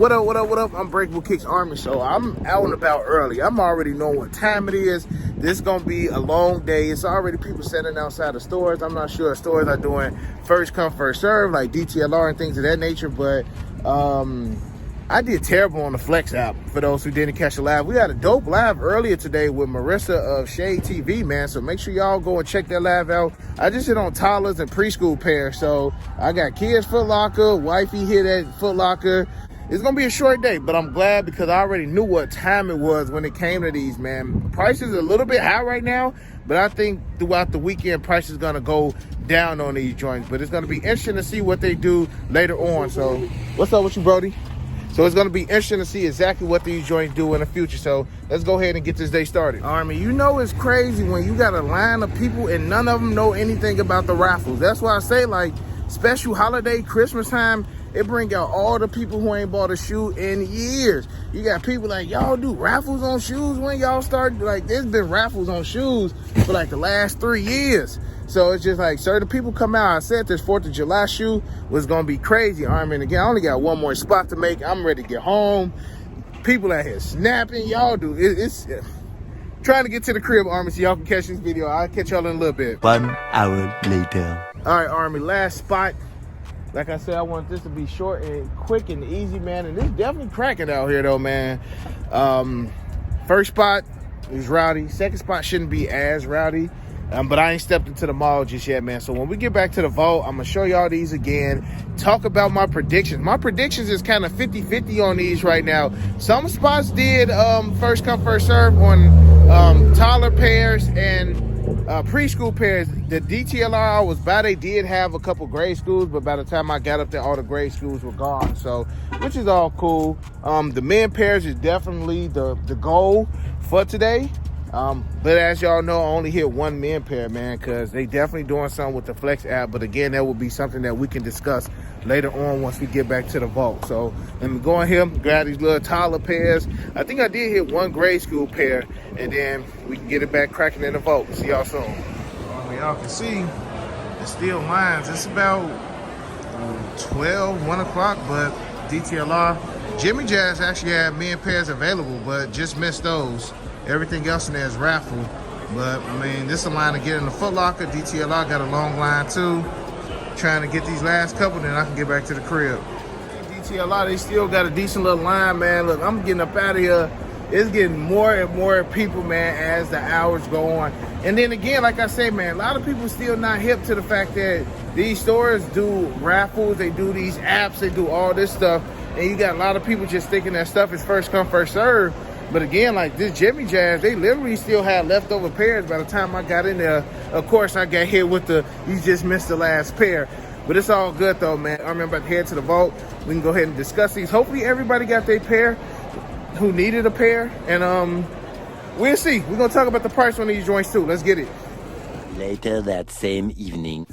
What up, what up, what up? I'm Breakable Kicks Army, so I'm out and about early. I'm already knowing what time it is. This is going to be a long day. It's already people sitting outside the stores. I'm not sure if stores are doing first come, first serve, like DTLR and things of that nature, but I did terrible on the Flex app for those who didn't catch the live. We had a dope live earlier today with Marissa of Shade TV, man, so make sure y'all go and check that live out. I just hit on toddlers and preschool pairs, so I got kids Foot Locker, wifey hit at Foot Locker. It's going to be a short day, but I'm glad because I already knew what time it was when it came to these, man. Prices are a little bit high right now, but I think throughout the weekend, price is going to go down on these joints. But it's going to be interesting to see what they do later on. So what's up with you, Brody? So it's going to be interesting to see exactly what these joints do in the future. So let's go ahead and get this day started. Army, you know it's crazy when you got a line of people and none of them know anything about the raffles. That's why I say, like, special holiday, Christmas time, it bring out all the people who ain't bought a shoe in years. You got people like, y'all do raffles on shoes when y'all start? Like, there's been raffles on shoes for like the last 3 years. So it's just like certain people come out. I said this 4th of July shoe was going to be crazy, Army. And again, I only got one more spot to make. I'm ready to get home. People out here snapping. Y'all do. It's trying to get to the crib, Army, so y'all can catch this video. I'll catch y'all in a little bit. 1 hour later. All right, Army, last spot. Like I said, I want this to be short and quick and easy, man. And it's definitely cracking out here, though, man. First spot is rowdy. Second spot shouldn't be as rowdy. But I ain't stepped into the mall just yet, man. So when we get back to the vault, I'm going to show y'all these again. Talk about my predictions. My predictions is kind of 50-50 on these right now. Some spots did first come, first serve on toddler pairs and preschool pairs. The DTLR I was by, they did have a couple grade schools, but by the time I got up there, all the grade schools were gone. So, which is all cool. The men pairs is definitely the goal for today. But as y'all know, I only hit one men pair, man, because they definitely doing something with the Flex app. But again, that will be something that we can discuss later on once we get back to the vault. So let me go in here, grab these little toddler pairs. I think I did hit one grade school pair, and then we can get it back cracking in the vault. See y'all soon. Y'all can see the still lines. It's about 1 o'clock, but DTLR, Jimmy Jazz actually had men pairs available, but just missed those. Everything else in there is raffle. But, I mean, this is a line to get in the Foot Locker. DTLR got a long line, too. Trying to get these last couple, then I can get back to the crib. DTLR, they still got a decent little line, man. Look, I'm getting up out of here. It's getting more and more people, man, as the hours go on. And then again, like I say, man, a lot of people still not hip to the fact that these stores do raffles, they do these apps, they do all this stuff. And you got a lot of people just thinking that stuff is first come, first serve. But again, like this Jimmy Jazz, they literally still had leftover pairs by the time I got in there. Of course, I got hit with you just missed the last pair. But it's all good, though, man. I'm about to head to the vault. We can go ahead and discuss these. Hopefully, everybody got their pair who needed a pair. And we'll see. We're going to talk about the price on these joints, too. Let's get it. Later that same evening.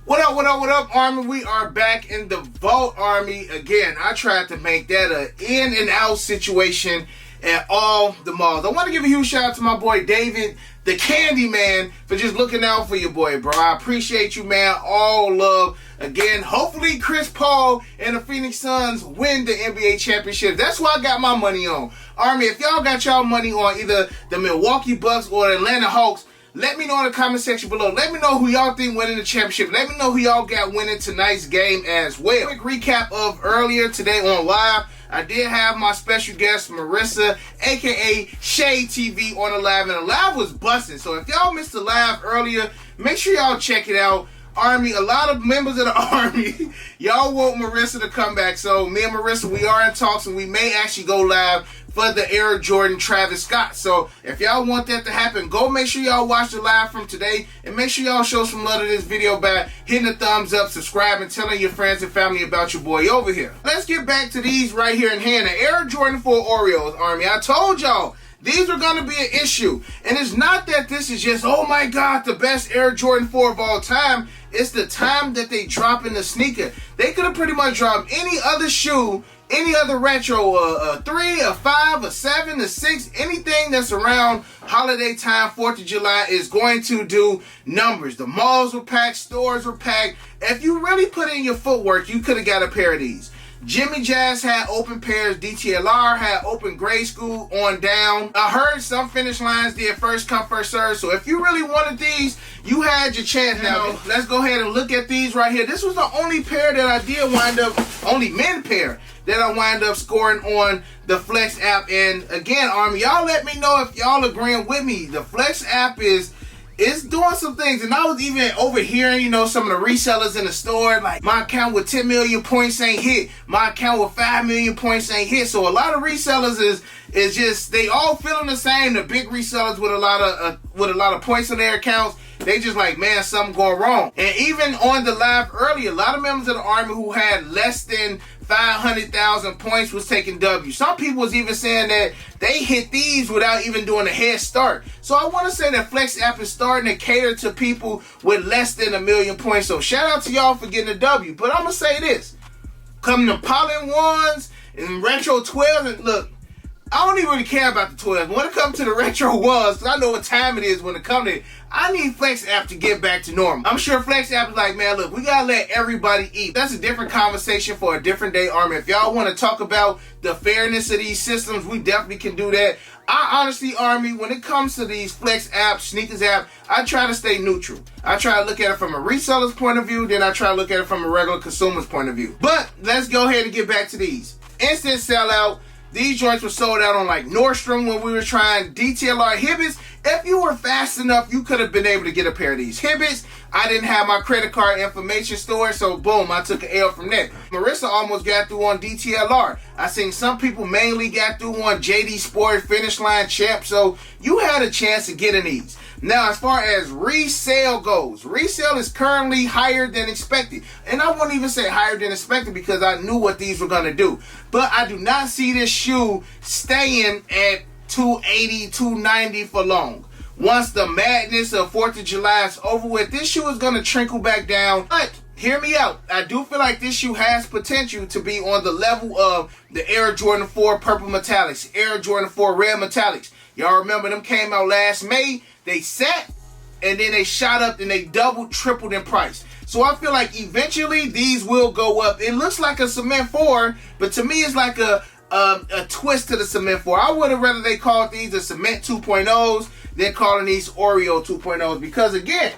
What up, what up, what up, Army? We are back in the vault, Army. Again, I tried to make that an in and out situation at all the malls. I want to give a huge shout out to my boy David, the Candy Man, for just looking out for your boy, bro. I appreciate you, man. All love. Again, hopefully Chris Paul and the Phoenix Suns win the NBA championship. That's what I got my money on. Army, if y'all got y'all money on either the Milwaukee Bucks or the Atlanta Hawks, let me know in the comment section below. Let me know who y'all think winning the championship. Let me know who y'all got winning tonight's game as well. Quick recap of earlier today on live. I did have my special guest, Marissa, a.k.a. Shade TV, on the live, and the live was busting. So if y'all missed the live earlier, make sure y'all check it out. Army, a lot of members of the Army, y'all want Marissa to come back. So me and Marissa, we are in talks, and we may actually go live for the Air Jordan Travis Scott. So if y'all want that to happen, go make sure y'all watch the live from today, and make sure y'all show some love to this video by hitting the thumbs up, subscribing, telling your friends and family about your boy over here. Let's get back to these right here in hand. The Air Jordan 4 Oreos, Army. I told y'all these are going to be an issue. And it's not that this is just, oh my God, the best Air Jordan 4 of all time. It's the time that they drop in the sneaker. They could have pretty much dropped any other shoe, any other retro, a 3, a 5, a 7, a 6, anything that's around holiday time, 4th of July is going to do numbers. The malls were packed, stores were packed. If you really put in your footwork, you could have got a pair of these. Jimmy Jazz had open pairs. DTLR had open grade school on down. I heard some finish lines did first come, first serve. So if you really wanted these, you had your chance. Now, let's go ahead and look at these right here. This was the only pair that I did wind up, only men pair that I wind up scoring on the Flex app. And again, Army, y'all let me know if y'all agreeing with me. The Flex app is doing some things, and I was even overhearing, you know, some of the resellers in the store, like, my account with 10 million points ain't hit, my account with 5 million points ain't hit. So a lot of resellers is just, they all feeling the same. The big resellers with a lot of points on their accounts, they just like, man, something going wrong. And even on the live earlier, a lot of members of the Army who had less than 500,000 points was taking W. Some people was even saying that they hit these without even doing a head start. So I want to say that Flex app is starting to cater to people with less than 1 million points. So shout out to y'all for getting a W. But I'm going to say this. Come to Pollen 1s and Retro 12s, and look, I don't even really care about the 12s. When it comes to the Retro 1s, because I know what time it is when it comes to it, I need Flex app to get back to normal. I'm sure Flex app is like, man, look, we got to let everybody eat. That's a different conversation for a different day, Army. If y'all want to talk about the fairness of these systems, we definitely can do that. I honestly, Army, when it comes to these Flex apps, sneakers app, I try to stay neutral. I try to look at it from a reseller's point of view, then I try to look at it from a regular consumer's point of view. But let's go ahead and get back to these. Instant sellout. These joints were sold out on like Nordstrom when we were trying DTLR Hibbits. If you were fast enough, you could have been able to get a pair of these Hibbits. I didn't have my credit card information stored, so boom, I took an L from that. Marissa almost got through on DTLR. I seen some people mainly got through on JD Sport, Finish Line Champ, so you had a chance of getting these. Now, as far as resale goes, resale is currently higher than expected. And I wouldn't even say higher than expected because I knew what these were going to do. But I do not see this shoe staying at 280, 290 for long. Once the madness of 4th of July is over with, this shoe is going to trickle back down. But hear me out. I do feel like this shoe has potential to be on the level of the Air Jordan 4 Purple Metallics, Air Jordan 4 Red Metallics. Y'all remember them came out last May. They sat, and then they shot up, and they doubled, tripled in price. So I feel like eventually these will go up. It looks like a Cement 4, but to me it's like a twist to the Cement 4. I would have rather they called these the Cement 2.0s than calling these Oreo 2.0s. Because again,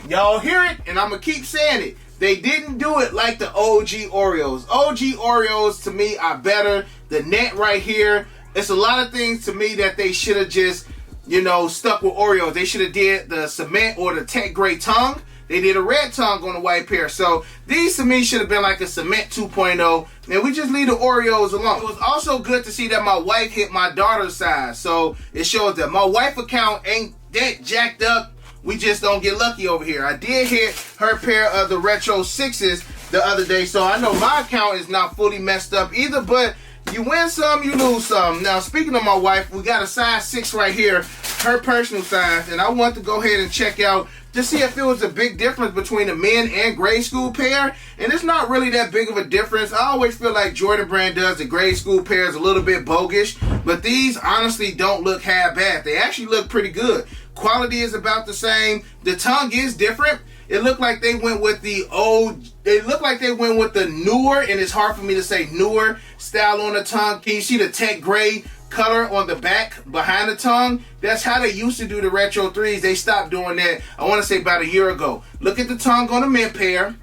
y'all hear it, and I'm going to keep saying it. They didn't do it like the OG Oreos. OG Oreos to me are better. The net right here, it's a lot of things to me that they should have just, you know, stuck with Oreos. They should have did the Cement or the Tech Gray tongue. They did a red tongue on the white pair. So these to me should have been like a Cement 2.0. And we just leave the Oreos alone. It was also good to see that my wife hit my daughter's size. So it shows that my wife account ain't that jacked up. We just don't get lucky over here. I did hit her pair of the Retro 6s the other day. So I know my account is not fully messed up either. But you win some, you lose some. Now, speaking of my wife, we got a size 6 right here, her personal size, and I want to go ahead and check out to see if it was a big difference between the men and grade school pair, and it's not really that big of a difference. I always feel like Jordan Brand does the grade school pairs a little bit bogus, but these honestly don't look half bad. They actually look pretty good. Quality is about the same. The tongue is different. It looked like they went with the old, they look like they went with the newer, and it's hard for me to say newer style on the tongue. Can you see the Tech Gray color on the back behind the tongue? That's how they used to do the Retro 3s. They stopped doing that, I want to say about a year ago. Look at the tongue on the mint pair,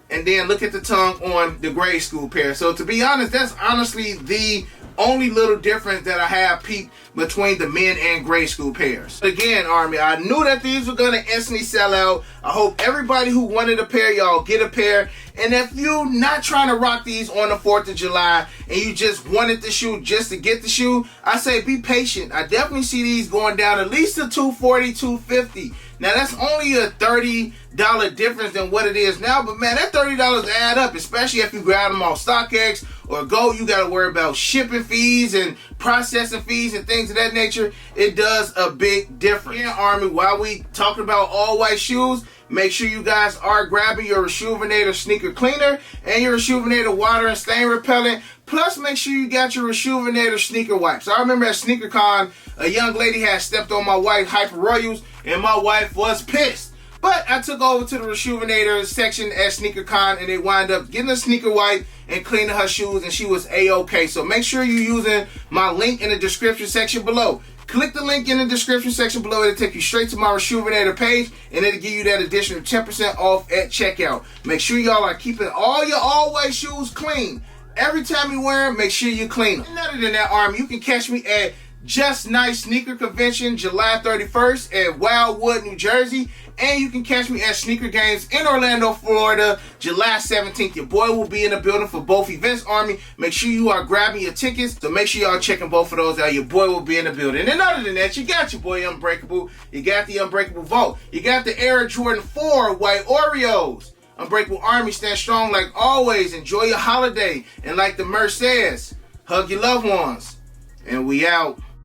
and then look at the tongue on the grade school pair. So to be honest, that's honestly the only little difference that I have peeped between the men and grade school pairs. Again, Army, I knew that these were going to instantly sell out. I hope everybody who wanted a pair, y'all get a pair. And if you're not trying to rock these on the 4th of July and you just wanted the shoe just to get the shoe, I say be patient. I definitely see these going down at least to $240, $250. Now, that's only a $30 difference than what it is now, but man, that $30 add up, especially if you grab them off StockX or Go. You got to worry about shipping fees and processing fees and things of that nature. It does a big difference. Yeah, Army, while we talking about all white shoes, make sure you guys are grabbing your Rejuvenator sneaker cleaner and your Rejuvenator water and stain repellent. Plus, make sure you got your Rejuvenator sneaker wipes. I remember at SneakerCon, a young lady had stepped on my white Hyper Royals, and my wife was pissed. But I took over to the Rejuvenator section at SneakerCon, and they wind up getting a sneaker wipe and cleaning her shoes, and she was A-OK. So make sure you're using my link in the description section below. Click the link in the description section below. It'll take you straight to my Rejuvenator page, and it'll give you that additional 10% off at checkout. Make sure y'all are keeping all your all-white shoes clean. Every time you wear them, make sure you clean them. And other than that, Army, you can catch me at Just Nice Sneaker Convention July 31st at Wildwood, New Jersey. And you can catch me at Sneaker Games in Orlando, Florida, July 17th. Your boy will be in the building for both events, Army. Make sure you are grabbing your tickets. So make sure y'all checking both of those out. Your boy will be in the building. And other than that, you got your boy Unbreakable. You got the Unbreakable Vault. You got the Air Jordan 4 white Oreos. Unbreakable Army, stand strong like always. Enjoy your holiday. And like the merch says, hug your loved ones. And we out.